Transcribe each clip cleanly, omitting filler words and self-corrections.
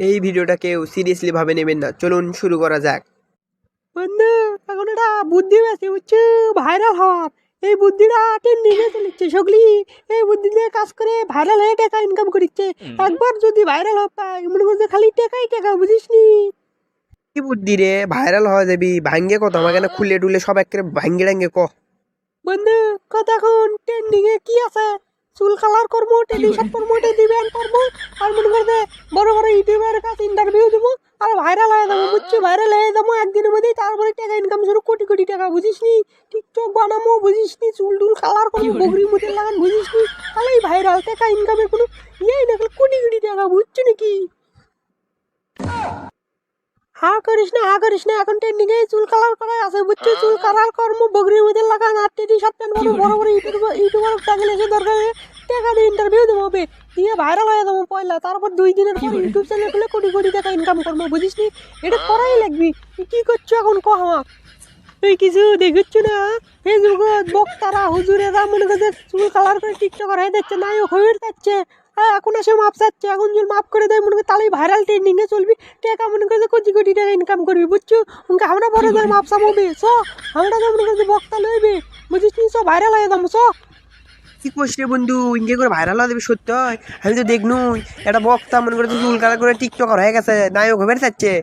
এই ভিডিওটা কেউ সিরিয়াসলি ভাবে নেবেন না, চলুন শুরু করা যাক। বন্ধু, এখন একটা বুদ্ধি পেয়েছি বুঝছো, ভাইরাল হওয়ার। এই বুদ্ধিটা ট্রেন্ডিংয়ে চলেছে সগলি। এই বুদ্ধি দিয়ে কাজ করে ভাইরাল হয়ে টাকা ইনকাম করছে। একবার যদি ভাইরাল হয় মনে করছে খালি টাকাই টাকা, বুঝিস নি? কি বুদ্ধি রে, ভাইরাল হওয়া যাবি? ভাঙ্গে কত আমাকে না খুলে টুলে সব একেবারে ভাঙ্গে ডাঙ্গে ক। বন্ধু, কথা এখন ট্রেন্ডিংয়ে কি আছে? চুল কালার করবো, টেডি শার্ট করবো, টেডি ব্যান্ড করবো, আর মনে করছে বড় বড় ইউটিউবের কাছে ইন্টারভিউ দেবো, আর ভাইরাল হয়ে যাবো বুঝছো। ভাইরাল হয়ে যাবো একদিনের মধ্যেই, তারপরে টাকা ইনকাম শুরু, কোটি কোটি টাকা, বুঝিস নি? টিকটক বানাবো, বুঝিস নি? চুল টুল কালার করবো, বগরি মুতের লাগান, বুঝিস নি? তাহলেই ভাইরাল, টাকা ইনকামের কোনো ইয়েই না, কোটি কোটি টাকা, বুঝছো নাকি? হা করিস না, হা করিস না, এখন ট্রেন্ডিং এ চুল কালার করা আছে বুঝছো। চুল কালার কর্ম, বগরির মধ্যে লাগান, আর টেডি শার্ট প্যান্ট পরে বড় বড় ইউটিউবার চাকরি এসে দরকার হলে টাকা দিয়ে ইন্টারভিউ দেবো হবে, দিয়ে ভাইরাল হয়ে যাবো পয়লা। তারপর 2 দিনের পর ইউটিউব চ্যানেল খুলে কোটি কোটি টাকা ইনকাম করবো, বুঝিস নি? এটা করাই লাগবি। তুই কি করছো এখন কহ আমাক? তুই কিছু দেখছ না? ফেসবুকত বক্তারা হুজুরেরা মনে করছে চুল কালার করে টিকটকার হয়ে যাচ্ছে, নায়ক হয়ে যাচ্ছে। হ্যাঁ, এখন এসে মাপ চাচ্ছে, এখন যদি মাপ করে দেয় মনে করি তাহলেই ভাইরাল ট্রেন্ডিং এ চলবি, টাকা মনে করছে কোটি কোটি টাকা ইনকাম করবি, বুঝছো? উনকে আমরা বড় ধরে মাপ চাপাবে চ, আমরা তো মনে করছি বক্তা লইবে, বুঝিস নি? চ ভাইরাল হয়ে যাবো চ। কি করছিস রে বন্ধু, ইনকে করে ভাইরাল হওয়া যাবে সত্যি? আমি তো দেখনুই একটা বক্তা মনে করে চুল কালার করে টিকটকার হয়ে গেছে, নায়ক হয়ে যাচ্ছে।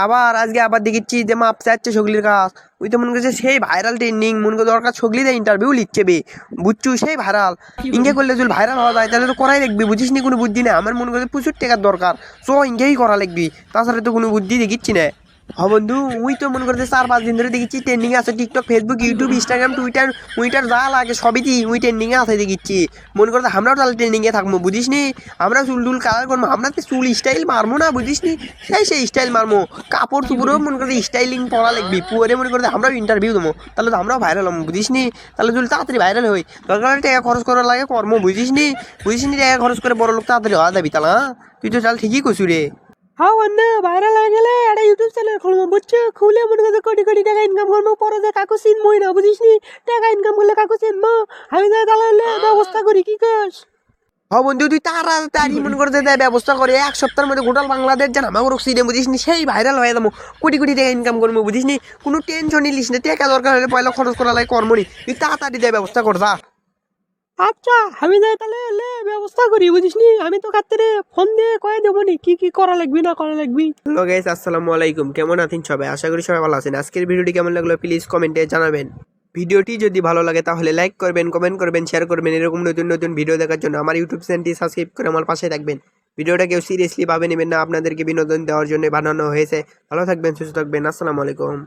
আবার আজকে আবার দেখেছি যে মাপ চাচ্ছে সগলির কাজ। ওই তো মনে করছে সেই ভাইরাল ট্রেন্ডিং, মনে করে দরকার সগলি দেয় ইন্টারভিউ লিখছে বে, বুঝছু? সেই ভাইরাল ইনকে করলে যদি ভাইরাল হওয়া যায় তাহলে তো করাই লাগবি, বুঝিস নি? কোনো বুদ্ধি না আমার, মনে করছে প্রচুর টাকার দরকার। সো ইনকেই করা লাগবি, তাছাড়া তো কোনো বুদ্ধি দেখিচ্ছি না। হ্যাঁ বন্ধু, ওই তো মনে করছে 4-5 দিন ধরে দেখেছি ট্রেন্ডিং আছে TikTok, Facebook, YouTube, Instagram, Twitter, উইটার যা লাগে সবই ওই ট্রেন্ডিং এ আছে দেখেছি। মনে করছে আমরাও তাহলে ট্রেন্ডিং এ থাকবো, বুঝিস নি? আমরা চুল টুল কালার করবো, আমরা তো চুল স্টাইল মারবো না, বুঝিস নি? সেই স্টাইল মারবো, কাপড় চুপড়েও মনে করছে স্টাইলিং পড়া লাগবি, পুয়ারে মনে করছে আমরাও ইন্টারভিউ দেবো, তাহলে তো আমরাও ভাইরাল হবো, বুঝিস নি? তাহলে যদি তাড়াতাড়ি ভাইরাল হই, দরকার হলে টাকা খরচ করার লাগে কর্ম, বুঝিস নি? বুঝিস নি? টাকা খরচ করে বড় লোক তাড়াতাড়ি হওয়া যাবি তাহলে। হ্যাঁ, তুই তো চাল ঠিকই কছু রে। হ্যাঁ বন্ধু, ভাইরাল হয়ে গেলে একটা ইউটিউব চ্যানেল খুলবো, বুঝছো? খুলে মনে করছে কোটি কোটি টাকা ইনকাম করবো, পরে যে কাকু চিনবই না, বুঝিস নি? টাকা ইনকাম করলে কাকু চিনবো, আমি যাই তাহলে ব্যবস্থা করি, কি কস? হ্যাঁ বন্ধু, তুই তাড়াতাড়ি মনে করতে দেয় ব্যবস্থা করে, 1 সপ্তাহের মধ্যে গোটাল বাংলাদেশ জানা আমার রক্সি দে, বুঝিস নি? সেই ভাইরাল হয়ে যাবো, কোটি কোটি টাকা ইনকাম করবো, বুঝিস নি? কোনো টেনশন নিলিস না, টাকা দরকার হলে পয়লা খরচ করা লাগে কর্ম নি, তুই তাড়াতাড়ি দেয় ব্যবস্থা কর যা। আচ্ছা, আমি যাই তাহলে ব্যবস্থা করি, বুঝিস নি? আমি তো কাত্রে ফোন দিয়ে কয়ে দেবো নি কি কি করা লাগবি না করা লাগবি। হ্যালো গাইস, আসসালামু আলাইকুম, কেমন আছেন সবাই? আশা করি সবাই ভালো আছেন। আজকের ভিডিওটি কেমন লাগলো প্লিজ কমেন্টে জানাবেন। ভিডিওটি যদি ভালো লাগে তাহলে লাইক করবেন, কমেন্ট করবেন, শেয়ার করবেন। এরকম নতুন নতুন ভিডিও দেখার জন্য আমার ইউটিউব চ্যানেলটি সাবস্ক্রাইব করে আমার পাশে থাকবেন। ভিডিওটা কেউ সিরিয়াসলি ভাবে নেবেন না, আপনাদেরকে বিনোদন দেওয়ার জন্য বানানো হয়েছে। ভালো থাকবেন, সুস্থ থাকবেন, আসসালামু আলাইকুম।